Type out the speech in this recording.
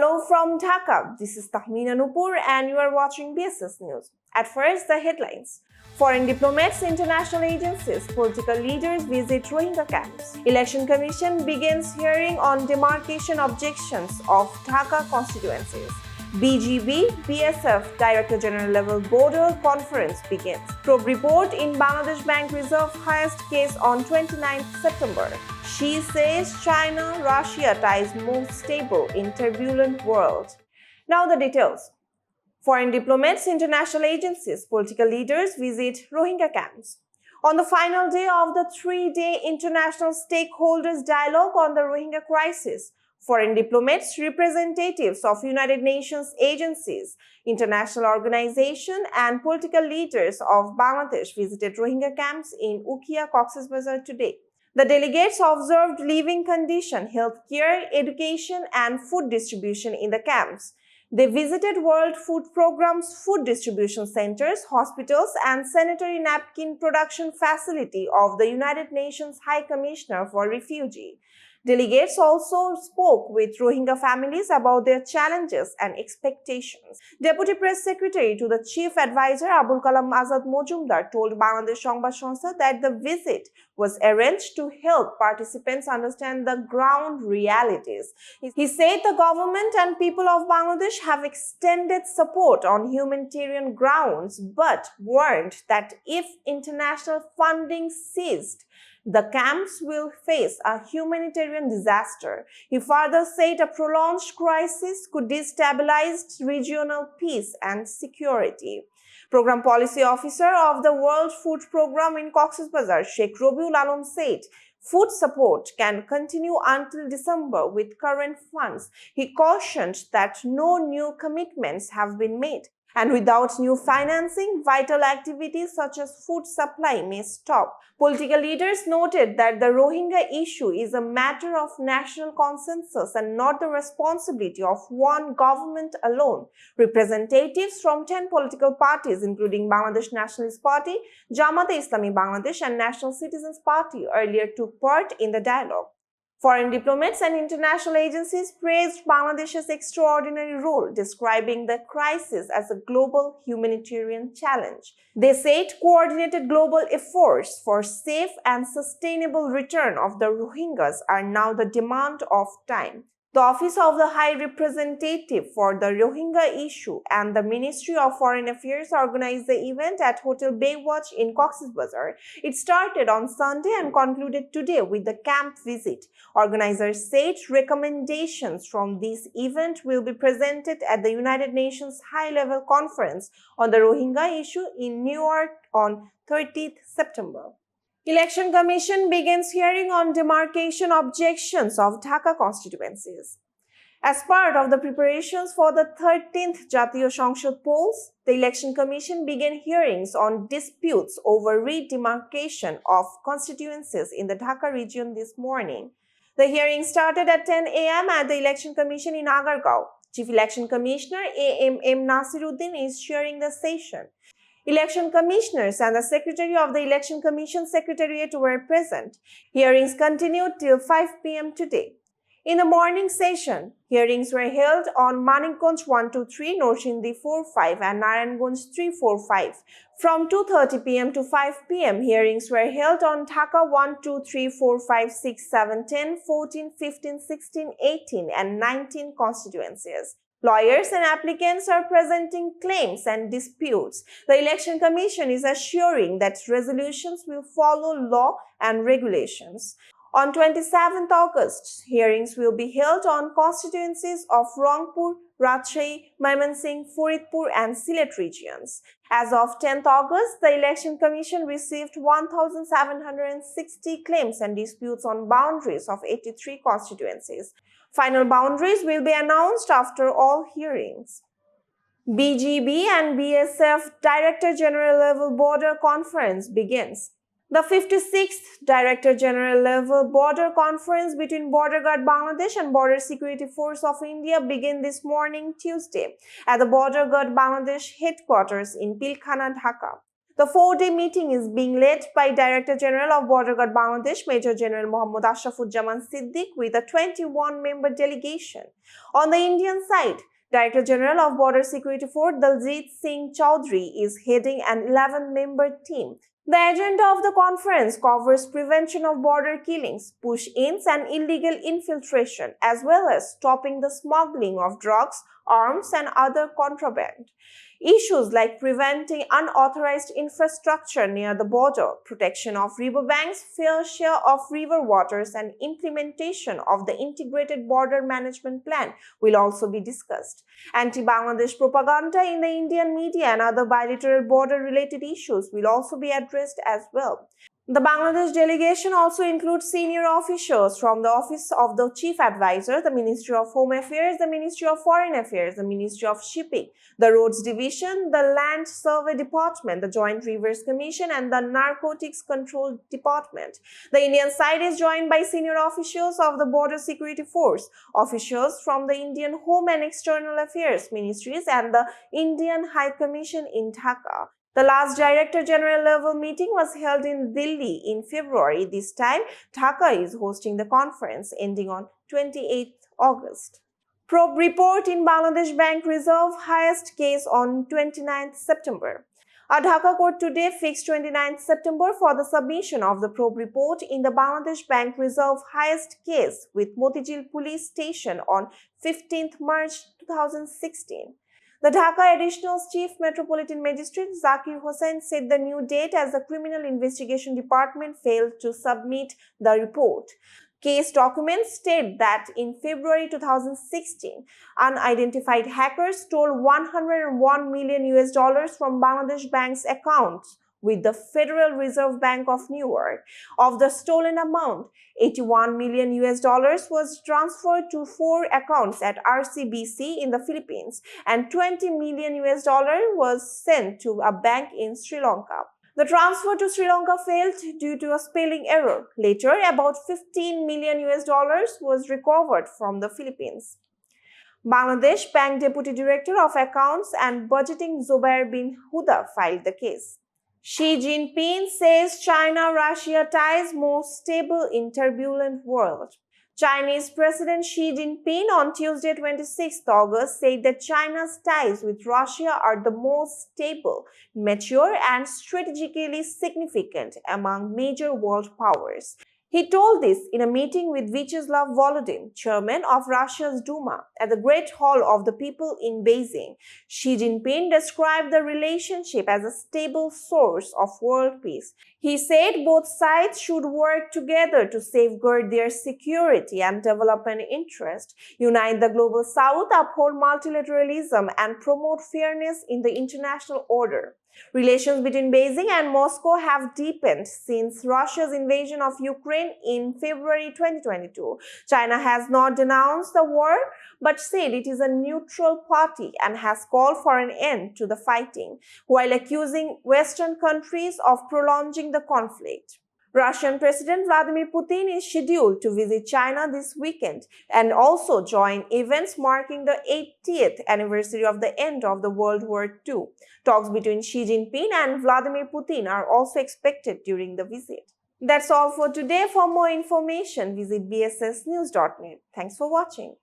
Hello from Dhaka. This is Tahmina Nupur and you are watching BSS News. At first, the headlines. Foreign diplomats, international agencies, political leaders visit Rohingya camps. Election Commission begins hearing on demarcation objections of Dhaka constituencies. BGB-BSF Director General level border conference begins. Probe report in Bangladesh Bank Reserve heist case on 29th September. She says China-Russia ties move stable in turbulent world. Now the details. Foreign diplomats, international agencies, political leaders visit Rohingya camps. On the final day of the three-day international stakeholders dialogue on the Rohingya crisis, foreign diplomats, representatives of United Nations agencies, international organizations, and political leaders of Bangladesh visited Rohingya camps in Ukhiya, Bazar today. The delegates observed living conditions, healthcare, education, and food distribution in the camps. They visited World Food Programme's food distribution centers, hospitals, and sanitary napkin production facility of the United Nations High Commissioner for Refugees. Delegates also spoke with Rohingya families about their challenges and expectations. Deputy Press Secretary to the Chief Advisor Abul Kalam Azad Mojumdar told Bangladesh Sangbad Sangsad that the visit was arranged to help participants understand the ground realities. He said the government and people of Bangladesh have extended support on humanitarian grounds but warned that if international funding ceased, the camps will face a humanitarian disaster. He further said a prolonged crisis could destabilize regional peace and security. Program Policy Officer of the World Food Programme in Cox's Bazar, Sheikh Robiul Alam said, food support can continue until December with current funds. He cautioned that no new commitments have been made, and without new financing, vital activities such as food supply may stop. Political leaders noted that the Rohingya issue is a matter of national consensus and not the responsibility of one government alone. Representatives from 10 political parties, including Bangladesh Nationalist Party, Jamaat-e-Islami Bangladesh, and National Citizens Party, earlier took part in the dialogue. Foreign diplomats and international agencies praised Bangladesh's extraordinary role, describing the crisis as a global humanitarian challenge. They said coordinated global efforts for safe and sustainable return of the Rohingyas are now the demand of time. The Office of the High Representative for the Rohingya issue and the Ministry of Foreign Affairs organized the event at Hotel Baywatch in Cox's Bazar. It started on Sunday and concluded today with the camp visit. Organizers said recommendations from this event will be presented at the United Nations High-Level Conference on the Rohingya issue in New York on 30th September. Election Commission begins hearing on demarcation objections of Dhaka constituencies. As part of the preparations for the 13th Jatiya sangsad polls, the Election Commission began hearings on disputes over re-demarcation of constituencies in the Dhaka region this morning. The hearing started at 10 a.m. at the Election Commission in Agargaon. Chief Election Commissioner A.M.M. Nasiruddin is chairing the session. Election commissioners and the Secretary of the Election Commission Secretariat were present. Hearings continued till 5 p.m. today. In the morning session, hearings were held on Manikganj 123, Norshindi 45 and Narayanganj 345. From 2:30 p.m. to 5 p.m., hearings were held on Dhaka 1, 2, 3, 4, 5, 6, 7, 10, 14, 15, 16, 18 and 19 constituencies. Lawyers and applicants are presenting claims and disputes. The Election Commission is assuring that resolutions will follow law and regulations. On 27th August, hearings will be held on constituencies of Rangpur, Rajshahi, Mymensingh, Faridpur and Sylhet regions. As of 10th August, the Election Commission received 1,760 claims and disputes on boundaries of 83 constituencies. Final boundaries will be announced after all hearings. BGB and BSF Director General level border conference begins. The 56th Director General level border conference between Border Guard Bangladesh and Border Security Force of India began this morning Tuesday at the Border Guard Bangladesh headquarters in Pilkhana, Dhaka. The 4-day meeting is being led by Director General of Border Guard Bangladesh, Major General Mohammad Ashrafuzzaman Siddiq, with a 21-member delegation. On the Indian side, Director General of Border Security Force Daljit Singh Chaudhary is heading an 11-member team. The agenda of the conference covers prevention of border killings, push-ins and illegal infiltration, as well as stopping the smuggling of drugs, arms and other contraband. Issues like preventing unauthorized infrastructure near the border, protection of riverbanks, fair share of river waters and implementation of the integrated border management plan will also be discussed. Anti-Bangladesh propaganda in the Indian media and other bilateral border-related issues will also be addressed as well. The Bangladesh delegation also includes senior officials from the Office of the Chief Advisor, the Ministry of Home Affairs, the Ministry of Foreign Affairs, the Ministry of Shipping, the Roads Division, the Land Survey Department, the Joint Rivers Commission, and the Narcotics Control Department. The Indian side is joined by senior officials of the Border Security Force, officials from the Indian Home and External Affairs Ministries, and the Indian High Commission in Dhaka. The last Director General level meeting was held in Delhi in February. This time, Dhaka is hosting the conference ending on 28th August. Probe report in Bangladesh Bank Reserve heist case on 29th September. A Dhaka court today fixed 29th September for the submission of the probe report in the Bangladesh Bank Reserve heist case with Motijheel Police Station on 15th March 2016. The Dhaka Additional Chief Metropolitan Magistrate Zakir Hossain set the new date as the Criminal Investigation Department failed to submit the report. Case documents state that in February 2016, unidentified hackers stole $101 million from Bangladesh Bank's accounts with the Federal Reserve Bank of New York. Of the stolen amount, $81 million was transferred to 4 accounts at RCBC in the Philippines and $20 million was sent to a bank in Sri Lanka. The transfer to Sri Lanka failed due to a spelling error. Later, about $15 million was recovered from the Philippines. Bangladesh Bank Deputy Director of Accounts and Budgeting Zubair bin Huda filed the case. Xi Jinping says China-Russia ties more stable in turbulent world. Chinese President Xi Jinping on Tuesday 26 August said that China's ties with Russia are the most stable, mature and strategically significant among major world powers. He told this in a meeting with Vyacheslav Volodin, chairman of Russia's Duma, at the Great Hall of the People in Beijing. Xi Jinping described the relationship as a stable source of world peace. He said both sides should work together to safeguard their security and development interest, unite the global south, uphold multilateralism, and promote fairness in the international order. Relations between Beijing and Moscow have deepened since Russia's invasion of Ukraine in February 2022. China has not denounced the war but said it is a neutral party and has called for an end to the fighting, while accusing Western countries of prolonging the conflict. Russian President Vladimir Putin is scheduled to visit China this weekend and also join events marking the 80th anniversary of the end of the World War II. Talks between Xi Jinping and Vladimir Putin are also expected during the visit. That's all for today. For more information, visit bssnews.net. Thanks for watching.